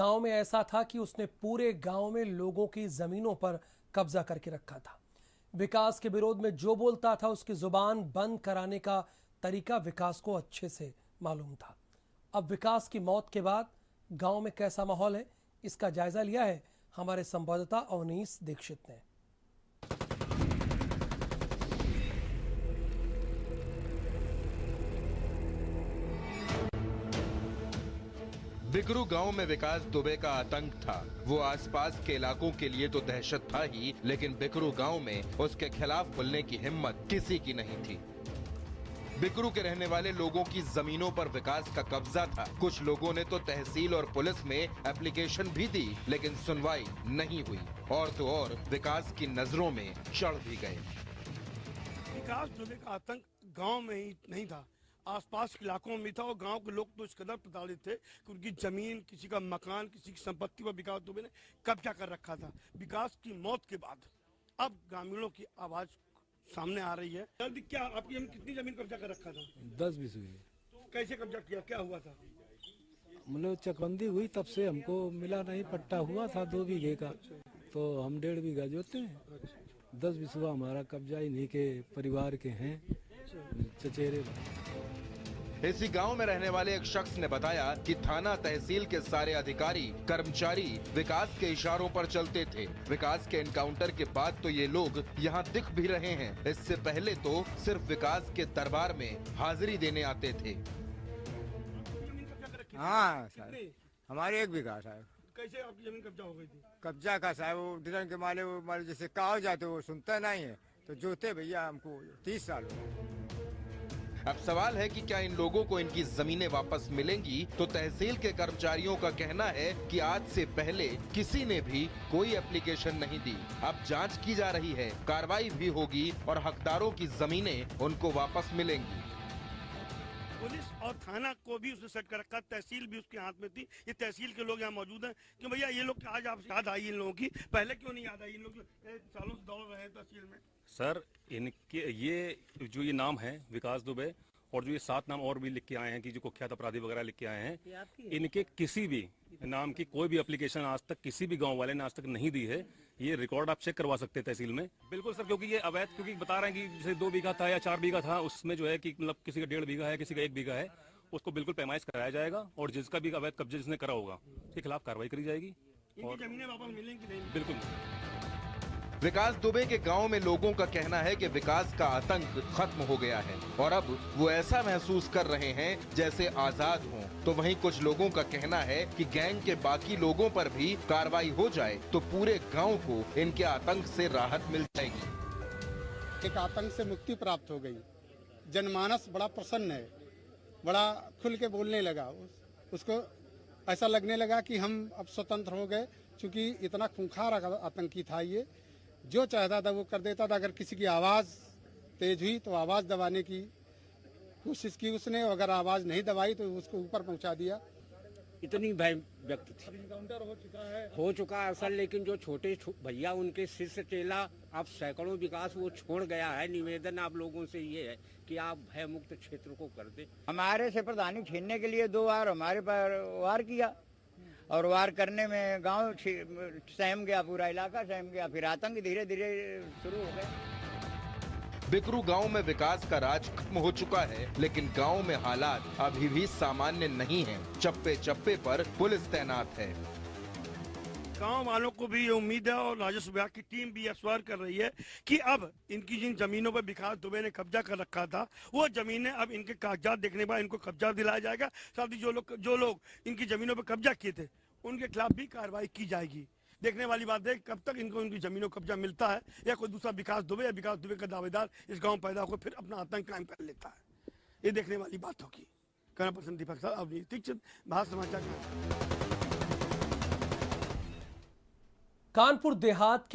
गांव में ऐसा था कि उसने पूरे गांव में लोगों की जमीनों पर कब्जा करके रखा था। विकास के विरोध में जो बोलता था उसकी जुबान बंद कराने का तरीका विकास को अच्छे से मालूम था। अब विकास की मौत के बाद गांव में कैसा माहौल है, इसका जायजा लिया है हमारे संवाददाता अवनीश दीक्षित ने। बिकरू गांव में विकास दुबे का आतंक था। वो आसपास के इलाकों के लिए तो दहशत था ही, लेकिन बिकरू गांव में उसके खिलाफ बोलने की हिम्मत किसी की नहीं थी। बिकरू के रहने वाले लोगों की जमीनों पर विकास का कब्जा था। कुछ लोगों ने तो तहसील और पुलिस में एप्लीकेशन भी दी, लेकिन सुनवाई नहीं हुई। और तो और विकास की नजरों में चढ़ भी गए। विकास दुबे का आतंक गांव में ही नहीं था, आसपास के इलाकों में था। और गांव के लोग तो इस कदर प्रताड़ित थे कि उनकी जमीन, किसी का मकान, किसी की संपत्ति पर विकास दुबे ने कब्जा कर रखा था। विकास की मौत के बाद अब ग्रामीणों की आवाज सामने आ रही है। क्या आपकी कितनी जमीन कब्जा कर रखा था? 10-20 हुई। तो कैसे कब्जा किया, क्या हुआ था? मतलब चकबंदी हुई तब से हमको मिला नहीं, पट्टा हुआ था 2 बीघे का, तो हम 1.5 बीघा जोते हैं। 10 बिस्वा हमारा कब्जा इन्हीं के परिवार के हैं, चचेरे। इसी गांव में रहने वाले एक शख्स ने बताया कि थाना तहसील के सारे अधिकारी कर्मचारी विकास के इशारों पर चलते थे। विकास के एनकाउंटर के बाद तो ये लोग यहाँ दिख भी रहे हैं। इससे पहले तो सिर्फ विकास के दरबार में हाजिरी देने आते थे। हाँ साहब, हमारे 1 बीघा साहब। कैसे आपकी जमीन कब्जा हो गई थी? कब्जा का साहब वो डिजन के माले, वो माले जैसे कागज जाते वो सुनता नहीं है, तो जोते भैया हमको 30 साल हो गए। अब सवाल है कि क्या इन लोगों को इनकी जमीनें वापस मिलेंगी? तो तहसील के कर्मचारियों का कहना है कि आज से पहले किसी ने भी कोई एप्लीकेशन नहीं दी। अब जांच की जा रही है, कार्रवाई भी होगी और हकदारों की जमीनें उनको वापस मिलेंगी। पुलिस और थाना को भी उसने सेट कर रखा, तहसील भी उसके हाथ में थी। ये तहसील के लोग यहाँ मौजूद हैं कि भैया ये लोग आज आपसे याद आई इन लोगों की, पहले क्यों नहीं याद आई? इन लोग सालों से दौड़ रहे हैं तहसील में। सर, इनके ये जो ये नाम है विकास दुबे, और जो ये 7 नाम और भी लिख के आए हैं कि जो कुख्यात अपराधी वगैरह लिख के आए हैं, इनके किसी भी नाम की कोई भी एप्लीकेशन आज तक किसी भी गांव वाले ने आज तक नहीं दी है। ये रिकॉर्ड आप चेक करवा सकते हैं तहसील में। बिल्कुल सर, क्योंकि ये अवैध, क्योंकि बता रहे हैं कि जैसे 2 बीघा था या 4 बीघा था, उसमें जो है कि मतलब किसी का 1.5 बीघा है, किसी का 1 बीघा है, उसको बिल्कुल पैमाइश कराया जाएगा और जिसका भी अवैध कब्जे जिसने करा होगा उसके खिलाफ कार्रवाई करी जाएगी और जमीनें वापस मिलेंगी नहीं? बिल्कुल। विकास दुबे के गांव में लोगों का कहना है कि विकास का आतंक खत्म हो गया है और अब वो ऐसा महसूस कर रहे हैं जैसे आजाद हों। तो वहीं कुछ लोगों का कहना है कि गैंग के बाकी लोगों पर भी कार्रवाई हो जाए तो पूरे गांव को इनके आतंक से राहत मिल जाएगी। एक आतंक से मुक्ति प्राप्त हो गई। जनमानस बड़ा प्रसन्न है, बड़ा खुल के बोलने लगा। उसको ऐसा लगने लगा कि हम अब स्वतंत्र हो गए, क्योंकि इतना खूंखार आतंकी था ये। जो चाहता था वो कर देता था। अगर किसी की आवाज़ तेज हुई तो आवाज़ दबाने की कोशिश की उसने, अगर आवाज़ नहीं दबाई तो उसको ऊपर पहुंचा दिया। इतनी भय व्यक्त थी। एनकाउंटर हो चुका है असल, लेकिन जो छोटे भैया उनके शिष्य चेला अब सैकड़ों विकास वो छोड़ गया है। निवेदन आप लोगों से ये है कि आप भय मुक्त क्षेत्र को कर दे। हमारे से प्रधानी छीनने के लिए 2 बार हमारे पर वार किया, और वार करने में गांव सहम गया, पूरा इलाका सहम गया। फिर आतंक धीरे धीरे शुरू हो गया। बिकरू गांव में विकास का राज खत्म हो चुका है, लेकिन गांव में हालात अभी भी सामान्य नहीं हैं। चप्पे चप्पे पर पुलिस तैनात है। गांव वालों को भी ये उम्मीद है और राजस्व विभाग की टीम भी अस्वर कर रही है कि अब इनकी जिन जमीनों पर विकास दुबे ने कब्जा कर रखा था, वो जमीनें अब इनके कागजात देखने के बाद इनको कब्जा दिलाया जाएगा। साथ ही जो लोग इनकी जमीनों पर कब्जा किए थे उनके खिलाफ भी कार्रवाई की जाएगी। देखने वाली बात है कब तक इनको उनकी जमीनों का कब्जा मिलता है, या कोई दूसरा विकास दुबे या विकास दुबे का दावेदार इस गाँव पैदा होकर फिर अपना आतंक कायम कर लेता है। ये देखने वाली बात होगी। कैमरा पर्सन दीपक साहब, अवनीश दीक्षित, भारत समाचार। कानपुर देहात के